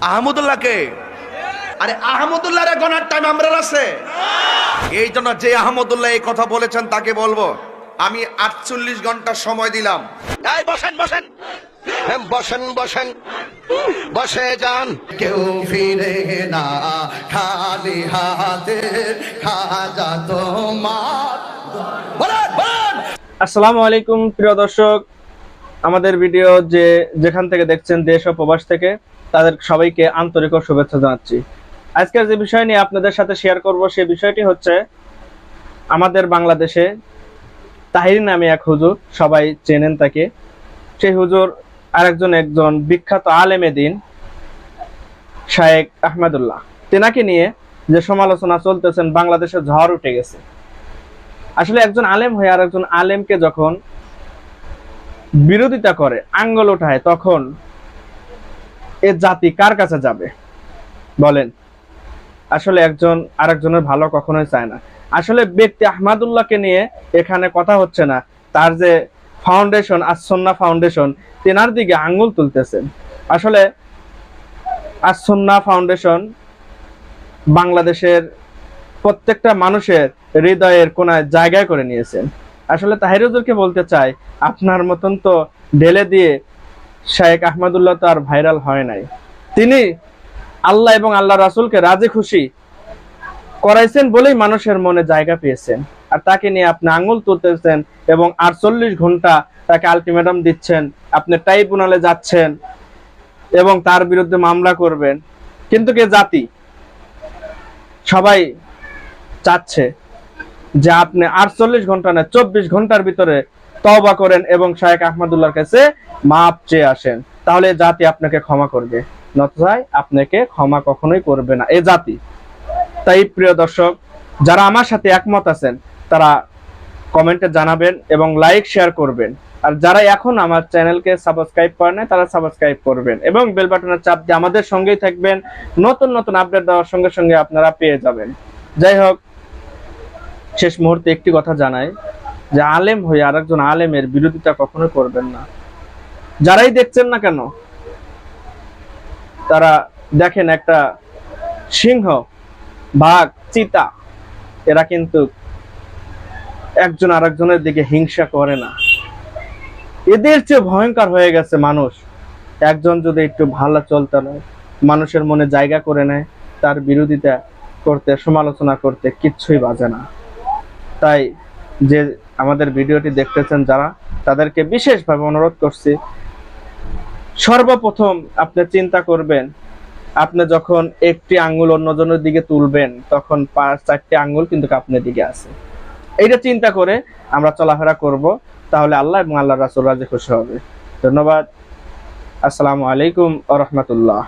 আহমদুল্লাহকে? আরে আহমদুল্লাহর গনার টাইম আমরা আছে। এই জন্য যে আহমদুল্লাহ এই কথা বলেছেন তাকে বলবো আমি 48 ঘন্টা সময় দিলাম। এই বসেন বসেন বসেন বসেন বসে যান। কেউ ফিরে না খালি হাতে, খাজা তোমার। বলেন বলেন। আসসালামু আলাইকুম প্রিয় দর্শক, আমাদের ভিডিও যেখান থেকে দেখছেন দেশ ও প্রবাস থেকে, তাদের সবাইকে আন্তরিক ও শুভেচ্ছা জানাচ্ছি। আজকের যে বিষয় নিয়ে আপনাদের সাথে শেয়ার করব সেই বিষয়টি হচ্ছে আমাদের বাংলাদেশে তাহির নামে এক হুজুর, সবাই চেনেন তাকে। সেই হুজুর একজন বিখ্যাত আলেমে দ্বীন শায়েখ আহমদুল্লাহ, তেনাকে নিয়ে যে সমালোচনা চলতেছেন, বাংলাদেশে ঝড় উঠে গেছে। আসলে একজন আলেম হয়ে আর একজন আলেমকে যখন বিরোধিতা করে, আঙ্গুল ওঠায়, তখন এ জাতি কার কাছে যাবে বলেন? আসলে একজন আরেকজনের ভালো কখনোই চায় না। আসলে ব্যক্তি আহমদুল্লাহকে নিয়ে এখানে কথা হচ্ছে না, তার যে ফাউন্ডেশন আস-সুন্নাহ ফাউন্ডেশন, তেনার দিকে আঙ্গুল তুলতেছেন। আসলে আস-সুন্নাহ ফাউন্ডেশন বাংলাদেশের প্রত্যেকটা মানুষের হৃদয়ের কোনায় জায়গায় করে নিয়েছেন। আসলে তাহির হুজুরকে বলতে চাই, আপনার মতন তো ঢেলে দিয়ে শায়েখ আহমদুল্লাহ তো আর ভাইরাল হয় নাই। তিনি আল্লাহ এবং আল্লাহ রাসূলকে রাজি খুশি করাইছেন বলেই মানুষের মনে জায়গা পেয়েছেন। আর তাকে নিয়ে আপনি আঙ্গুল তুলতেছেন এবং 48 ঘন্টা তাকে আলটিমেটাম দিচ্ছেন, আপনি ট্রাইব্যুনালে যাচ্ছেন এবং তার বিরুদ্ধে মামলা করবেন। কিন্তু কে জাতি সবাই চাচ্ছে যে আপনি 48 ঘন্টা না 24 ঘন্টার ভিতরে তওবা করেন এবং শায়েখ আহমদুল্লাহর কাছে মাপ চেয়ে আসেন, তাহলে জাতি আপনাকে ক্ষমা করবে, নতুবা আপনাকে ক্ষমা কখনোই করবে না এই জাতি। তাই প্রিয় দর্শক, যারা আমার সাথে একমত আছেন তারা কমেন্টে জানাবেন এবং লাইক শেয়ার করবেন। আর যারা এখন আমার চ্যানেলকে সাবস্ক্রাইব করেন নাই তারা সাবস্ক্রাইব করবেন এবং বেল বাটনের চাপ দিয়ে আমাদের সঙ্গেই থাকবেন। নতুন নতুন আপডেট দেওয়ার সঙ্গে সঙ্গে আপনারা পেয়ে যাবেন। যাই হোক, শেষ মুহূর্তে একটি কথা জানাই যে আলেম হয়ে আরেকজন আলেমের বিরোধিতা কখনো করবেন না। যারাই দেখছেন না কেন, তারা দেখেন একটা সিংহ, বাঘ, চিতা, এরা কিন্তু একজন আরেকজনের দিকে হিংসা করে না। এদের চেয়ে ভয়ঙ্কর হয়ে গেছে মানুষ। একজন যদি একটু ভালো চলতে নয়, মানুষের মনে জায়গা করে নেয়, তার বিরোধিতা করতে, সমালোচনা করতে কিচ্ছুই বাজে না। তাই যে আমাদের ভিডিওটি দেখতেছেন যারা, তাদেরকে বিশেষভাবে অনুরোধ করছি, সর্বপ্রথম আপনি চিন্তা করবেন, আপনি যখন একটি আঙ্গুল অন্যজনের দিকে তুলবেন তখন 5-4টি আঙ্গুল কিন্তু আপনার দিকে আছে। এইটা চিন্তা করে আমরা চলাফেরা করব, তাহলে আল্লাহ এবং আল্লাহ রাসূল রাজি খুশি হবে। ধন্যবাদ। আসসালামু আলাইকুম ওয়া রাহমাতুল্লাহ।